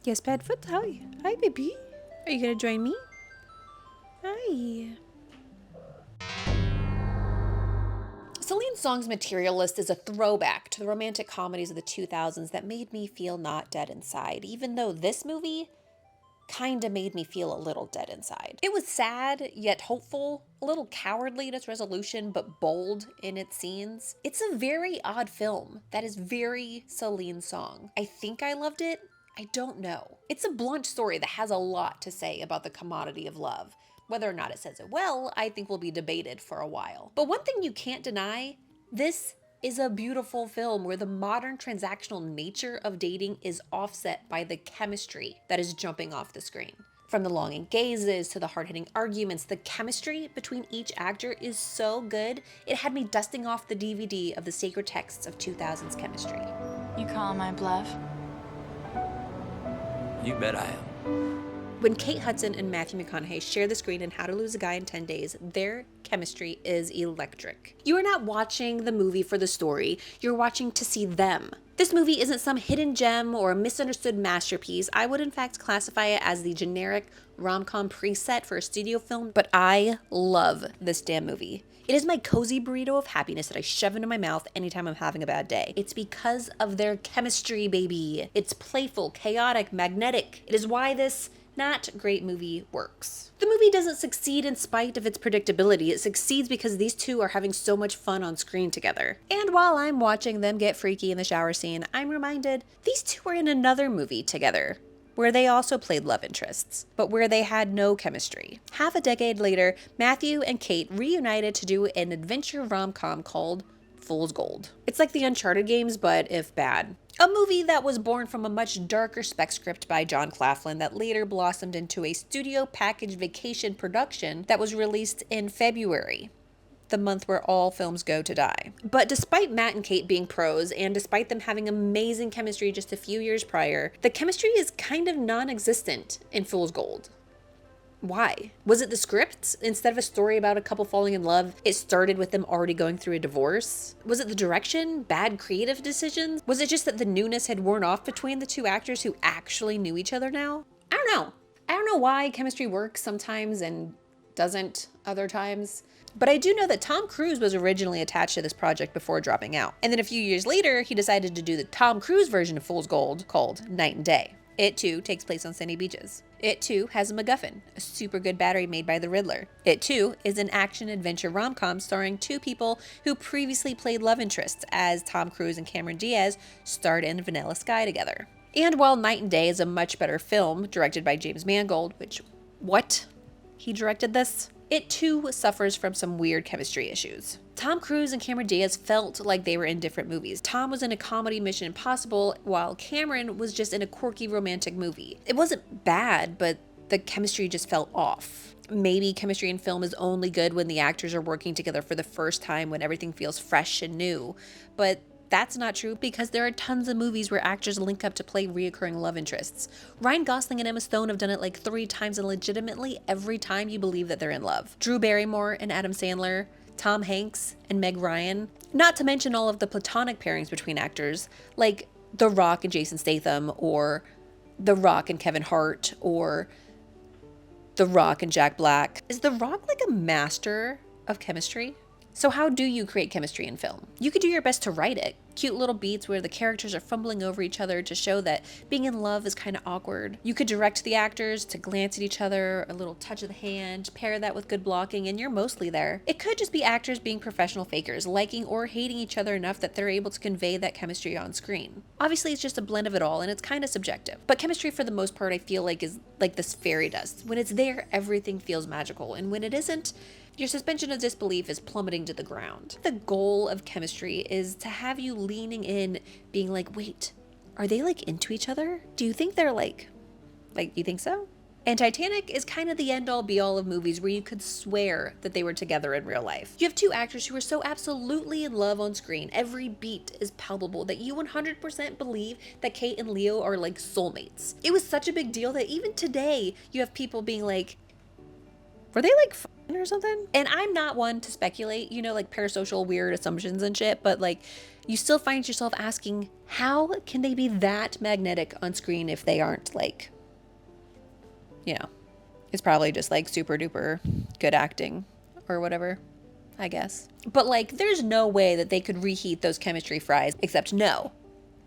Yes, Padfoot. Hi. Hi, baby. Are you gonna join me? Hi. Celine Song's Materialist is a throwback to the romantic comedies of the 2000s that made me feel not dead inside, even though this movie kinda made me feel a little dead inside. It was sad, yet hopeful, a little cowardly in its resolution, but bold in its scenes. It's a very odd film that is very Celine Song. I think I loved it. I don't know. It's a blunt story that has a lot to say about the commodity of love. Whether or not it says it well, I think will be debated for a while. But one thing you can't deny, this is a beautiful film where the modern transactional nature of dating is offset by the chemistry that is jumping off the screen. From the longing gazes to the hard-hitting arguments, the chemistry between each actor is so good, it had me dusting off the DVD of the sacred texts of 2000s chemistry. You call my bluff? You bet I am. When Kate Hudson and Matthew McConaughey share the screen in How to Lose a Guy in 10 Days, their chemistry is electric. You are not watching the movie for the story, you're watching to see them. This movie isn't some hidden gem or a misunderstood masterpiece. I would in fact classify it as the generic rom-com preset for a studio film, but I love this damn movie. It is my cozy burrito of happiness that I shove into my mouth anytime I'm having a bad day. It's because of their chemistry, baby. It's playful, chaotic, magnetic. It is why this not great movie works. The movie doesn't succeed in spite of its predictability. It succeeds because these two are having so much fun on screen together. And while I'm watching them get freaky in the shower scene, I'm reminded these two were in another movie together, where they also played love interests, but where they had no chemistry. Half a decade later, Matthew and Kate reunited to do an adventure rom-com called Fool's Gold. It's like the Uncharted games, but if bad. A movie that was born from a much darker spec script by John Claflin that later blossomed into a studio package vacation production that was released in February, the month where all films go to die. But despite Matt and Kate being pros, and despite them having amazing chemistry just a few years prior, the chemistry is kind of non-existent in Fool's Gold. Why? Was it the script? Instead of a story about a couple falling in love, it started with them already going through a divorce? Was it the direction? Bad creative decisions? Was it just that the newness had worn off between the two actors who actually knew each other now? I don't know. I don't know why chemistry works sometimes and doesn't other times. But I do know that Tom Cruise was originally attached to this project before dropping out. And then a few years later, he decided to do the Tom Cruise version of Fool's Gold called Night and Day. It too takes place on sandy beaches. It too has a MacGuffin, a super good battery made by the Riddler. It too is an action-adventure rom-com starring two people who previously played love interests, as Tom Cruise and Cameron Diaz starred in Vanilla Sky together. And while Night and Day is a much better film, directed by James Mangold, which, what? He directed this? It too suffers from some weird chemistry issues. Tom Cruise and Cameron Diaz felt like they were in different movies. Tom was in a comedy Mission Impossible, while Cameron was just in a quirky romantic movie. It wasn't bad, but the chemistry just felt off. Maybe chemistry in film is only good when the actors are working together for the first time, when everything feels fresh and new. But that's not true because there are tons of movies where actors link up to play reoccurring love interests. Ryan Gosling and Emma Stone have done it like 3 times, and legitimately every time you believe that they're in love. Drew Barrymore and Adam Sandler, Tom Hanks and Meg Ryan. Not to mention all of the platonic pairings between actors, like The Rock and Jason Statham, or The Rock and Kevin Hart, or The Rock and Jack Black. Is The Rock like a master of chemistry? So how do you create chemistry in film? You could do your best to write it. Cute little beats where the characters are fumbling over each other to show that being in love is kind of awkward. You could direct the actors to glance at each other, a little touch of the hand, pair that with good blocking, and you're mostly there. It could just be actors being professional fakers, liking or hating each other enough that they're able to convey that chemistry on screen. Obviously, it's just a blend of it all, and it's kind of subjective. But chemistry, for the most part, I feel like is like this fairy dust. When it's there, everything feels magical, and when it isn't, your suspension of disbelief is plummeting to the ground. The goal of chemistry is to have you leaning in, being like, wait, are they like into each other? Do you think they're like, you think so? And Titanic is kind of the end-all be-all of movies where you could swear that they were together in real life. You have two actors who are so absolutely in love on screen, every beat is palpable, that you 100% believe that Kate and Leo are like soulmates. It was such a big deal that even today you have people being like, were they like or something. And I'm not one to speculate, you know, like parasocial weird assumptions and shit, but like you still find yourself asking, how can they be that magnetic on screen if they aren't like, you know, it's probably just like super duper good acting or whatever, I guess. But like there's no way that they could reheat those chemistry fries, except no,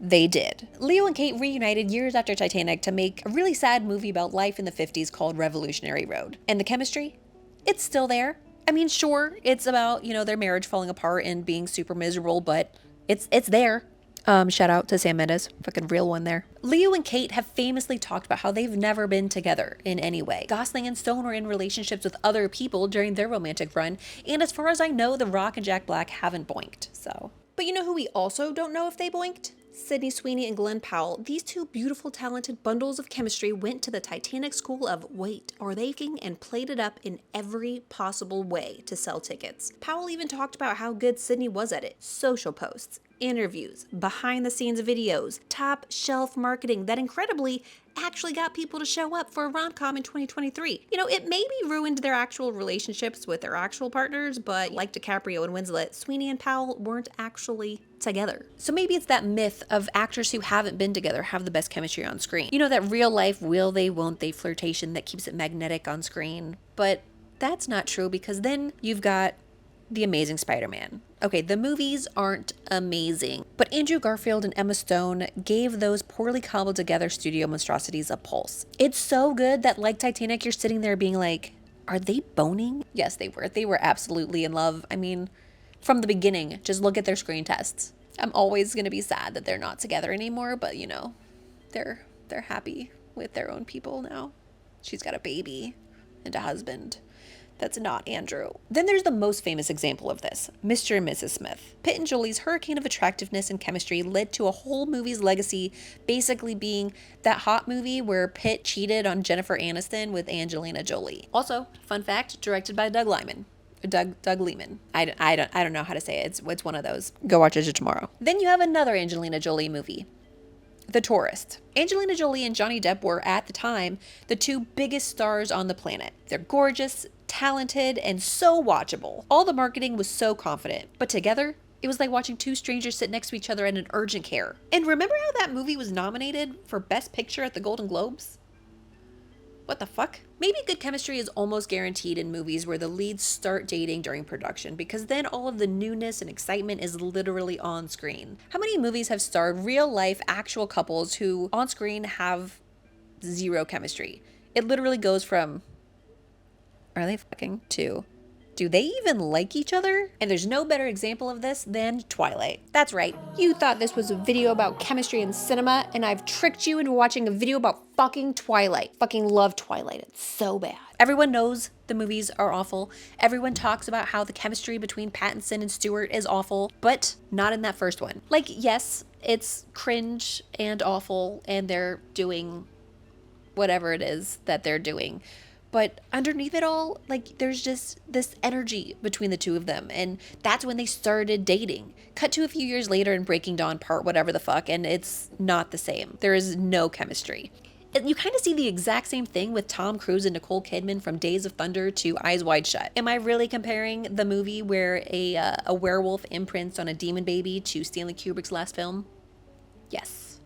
they did. Leo and Kate reunited years after Titanic to make a really sad movie about life in the 50s called Revolutionary Road. And the chemistry, it's still there. I mean, sure, it's about, you know, their marriage falling apart and being super miserable, but it's there. Shout out to Sam Mendes, fucking real one there. Leo and Kate have famously talked about how they've never been together in any way. Gosling and Stone were in relationships with other people during their romantic run, and as far as I know, The Rock and Jack Black haven't boinked, so. But you know who we also don't know if they boinked? Sydney Sweeney and Glenn Powell, these two beautiful, talented bundles of chemistry went to the Titanic school of wait, are they king, and played it up in every possible way to sell tickets. Powell even talked about how good Sydney was at it. Social posts, interviews, behind the scenes videos, top shelf marketing that incredibly actually got people to show up for a rom-com in 2023. You know, it maybe ruined their actual relationships with their actual partners, but like DiCaprio and Winslet, Sweeney and Powell weren't actually together. So maybe it's that myth of actors who haven't been together have the best chemistry on screen. You know, that real life will they, won't they flirtation that keeps it magnetic on screen. But that's not true, because then you've got The Amazing Spider-Man. Okay, the movies aren't amazing, but Andrew Garfield and Emma Stone gave those poorly cobbled together studio monstrosities a pulse. It's so good that, like Titanic, you're sitting there being like, are they boning? Yes, they were. They were absolutely in love. I mean, from the beginning, just look at their screen tests. I'm always going to be sad that they're not together anymore, but you know, they're happy with their own people now. She's got a baby and a husband. That's not Andrew. Then there's the most famous example of this, Mr. and Mrs. Smith. Pitt and Jolie's hurricane of attractiveness and chemistry led to a whole movie's legacy basically being that hot movie where Pitt cheated on Jennifer Aniston with Angelina Jolie. Also, fun fact, directed by Doug Liman. Doug Lehman. I don't know how to say it. It's one of those. Go watch it tomorrow. Then you have another Angelina Jolie movie, The Tourist. Angelina Jolie and Johnny Depp were, at the time, the two biggest stars on the planet. They're gorgeous, talented, and so watchable. All the marketing was so confident, but together, it was like watching two strangers sit next to each other in an urgent care. And remember how that movie was nominated for Best Picture at the Golden Globes? What the fuck? Maybe good chemistry is almost guaranteed in movies where the leads start dating during production, because then all of the newness and excitement is literally on screen. How many movies have starred real life actual couples who on screen have zero chemistry? It literally goes from, are they fucking, to, do they even like each other? And there's no better example of this than Twilight. That's right. You thought this was a video about chemistry in cinema, and I've tricked you into watching a video about fucking Twilight. Fucking love Twilight. It's so bad. Everyone knows the movies are awful. Everyone talks about how the chemistry between Pattinson and Stewart is awful, but not in that first one. Like, yes, it's cringe and awful, and they're doing whatever it is that they're doing. But underneath it all, like, there's just this energy between the two of them. And that's when they started dating. Cut to a few years later in Breaking Dawn part whatever the fuck, and it's not the same. There is no chemistry. You kind of see the exact same thing with Tom Cruise and Nicole Kidman from Days of Thunder to Eyes Wide Shut. Am I really comparing the movie where a werewolf imprints on a demon baby to Stanley Kubrick's last film? Yes.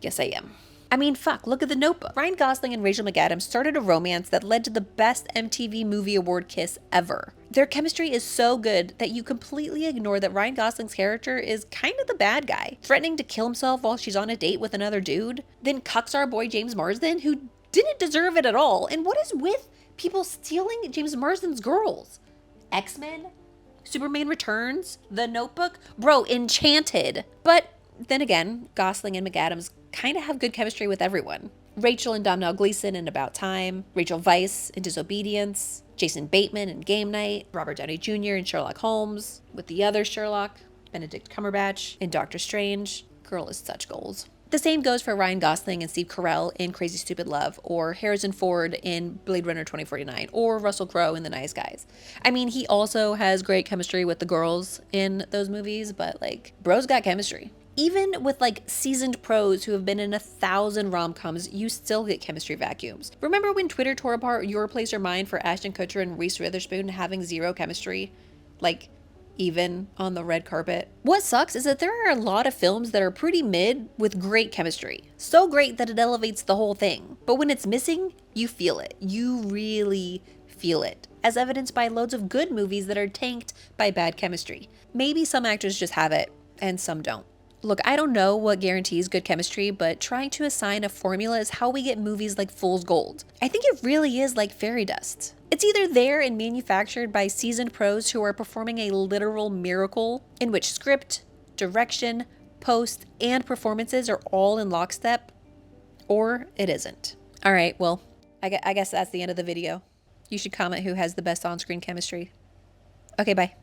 Yes, I am. I mean, fuck, look at The Notebook. Ryan Gosling and Rachel McAdams started a romance that led to the best MTV Movie Award kiss ever. Their chemistry is so good that you completely ignore that Ryan Gosling's character is kind of the bad guy, threatening to kill himself while she's on a date with another dude, then cucks our boy James Marsden, who didn't deserve it at all. And what is with people stealing James Marsden's girls? X-Men? Superman Returns? The Notebook? Bro, Enchanted. But then again, Gosling and McAdams kind of have good chemistry with everyone. Rachel and Domhnall Gleeson in About Time, Rachel Weisz in Disobedience, Jason Bateman in Game Night, Robert Downey Jr. in Sherlock Holmes, with the other Sherlock, Benedict Cumberbatch in Doctor Strange. Girl is such goals. The same goes for Ryan Gosling and Steve Carell in Crazy Stupid Love, or Harrison Ford in Blade Runner 2049, or Russell Crowe in The Nice Guys. I mean, he also has great chemistry with the girls in those movies, but like, bro's got chemistry. Even with like seasoned pros who have been in 1,000 rom-coms, you still get chemistry vacuums. Remember when Twitter tore apart Your Place or Mine for Ashton Kutcher and Reese Witherspoon having zero chemistry? Like, even on the red carpet. What sucks is that there are a lot of films that are pretty mid with great chemistry. So great that it elevates the whole thing. But when it's missing, you feel it. You really feel it. As evidenced by loads of good movies that are tanked by bad chemistry. Maybe some actors just have it, and some don't. Look, I don't know what guarantees good chemistry, but trying to assign a formula is how we get movies like Fool's Gold. I think it really is like fairy dust. It's either there and manufactured by seasoned pros who are performing a literal miracle in which script, direction, post, and performances are all in lockstep, or it isn't. All right, well, I guess that's the end of the video. You should comment who has the best on-screen chemistry. Okay, bye.